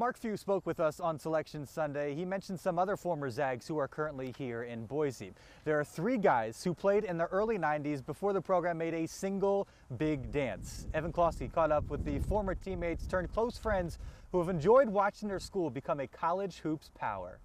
Mark Few spoke with us on Selection Sunday. He mentioned some other former Zags who are currently here in Boise. There are 3 guys who played in the early 90s before the program made a single big dance. Evan Klosky caught up with the former teammates turned close friends who have enjoyed watching their school become a college hoops power.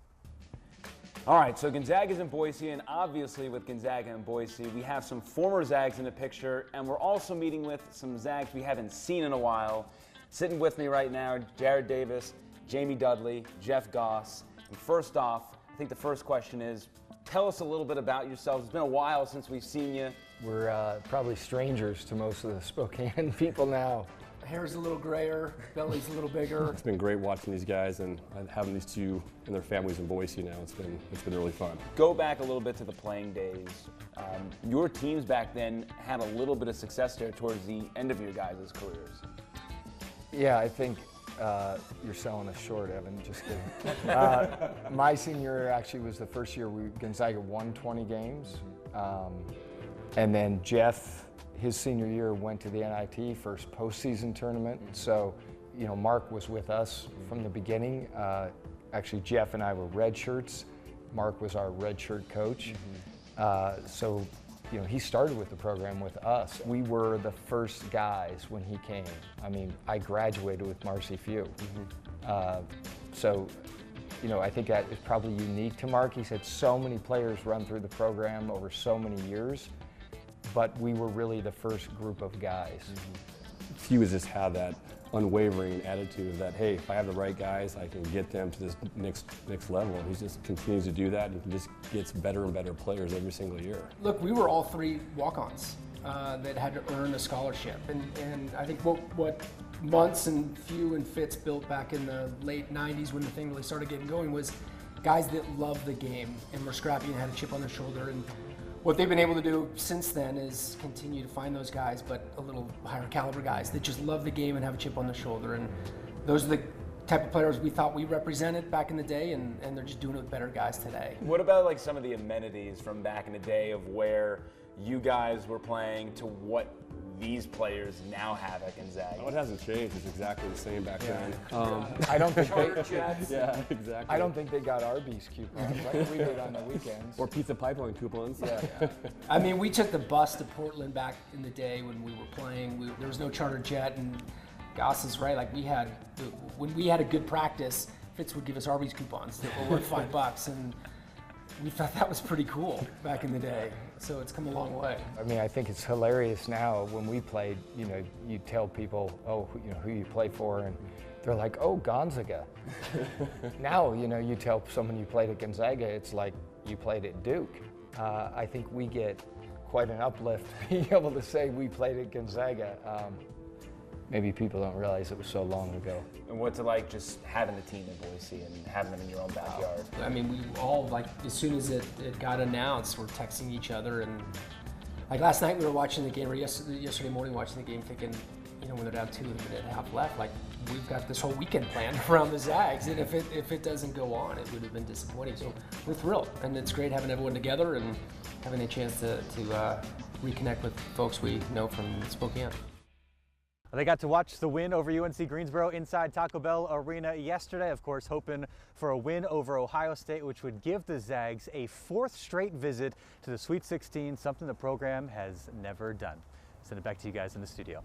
All right, so Gonzaga's in Boise, and obviously with Gonzaga and Boise, we have some former Zags in the picture, and we're also meeting with some Zags we haven't seen in a while. Sitting with me right now, Jarrod Davis, Jamie Dudley, Geoff Goss. And first off, I think the first question is, tell us a little bit about yourselves. It's been a while since we've seen you. We're probably strangers to most of the Spokane people now. Hair's a little grayer, belly's a little bigger. It's been great watching these guys and having these 2 and their families in Boise now. It's been really fun. Go back a little bit to the playing days. Your teams back then had a little bit of success there towards the end of your guys' careers. Yeah, I think you're selling us short, Evan. Just kidding. My senior year actually was the first year Gonzaga won 20 games. And then Geoff, his senior year, went to the NIT first postseason tournament. So, you know, Mark was with us from the beginning. Actually, Geoff and I were red shirts. Mark was our red shirt coach. So, you know, he started with the program with us. We were the first guys when he came. I mean, I graduated with Marcy Few. So, you know, I think that is probably unique to Mark. He's had so many players run through the program over so many years, but we were really the first group of guys. Few has just had that unwavering attitude that, hey, if I have the right guys, I can get them to this next level. And he just continues to do that, and he just gets better and better players every single year. Look, we were all 3 walk-ons that had to earn a scholarship. And I think what Muntz and Few and Fitz built back in the late 90s when the thing really started getting going was guys that loved the game and were scrappy and had a chip on their shoulder. And what they've been able to do since then is continue to find those guys, but a little higher caliber guys that just love the game and have a chip on their shoulder. And those are the type of players we thought we represented back in the day, and they're just doing it with better guys today. What about like some of the amenities from back in the day of where you guys were playing to what these players now have at Gonzaga? Oh, it hasn't changed. It's exactly the same back then. I don't think Yeah, exactly. I don't think they got Arby's coupons like we did on the weekends. Or pizza pipeline coupons. Yeah. I mean, we took the bus to Portland back in the day when we were playing. There was no charter jet, and Goss is right. Like when we had a good practice, Fitz would give us Arby's coupons that were worth $5, and we thought that was pretty cool back in the day. So it's come a long way. I mean, I think it's hilarious now. When we played, you know, you tell people, oh, you know, who you play for, and they're like, oh, Gonzaga. Now, you know, you tell someone you played at Gonzaga, it's like you played at Duke. I think we get quite an uplift being able to say we played at Gonzaga. Maybe people don't realize it was so long ago. And what's it like just having the team in Boise and having them in your own backyard? I mean, we all, like, as soon as it got announced, we're texting each other. And like last night we were watching the game, or yesterday morning watching the game, thinking, you know, when they're down 2 with a minute and a half left, like, we've got this whole weekend planned around the Zags. And if it doesn't go on, it would have been disappointing. So we're thrilled. And it's great having everyone together and having a chance to reconnect with folks we know from Spokane. They got to watch the win over UNC Greensboro inside Taco Bell Arena yesterday, of course, hoping for a win over Ohio State, which would give the Zags a 4th straight visit to the Sweet 16, something the program has never done. Send it back to you guys in the studio.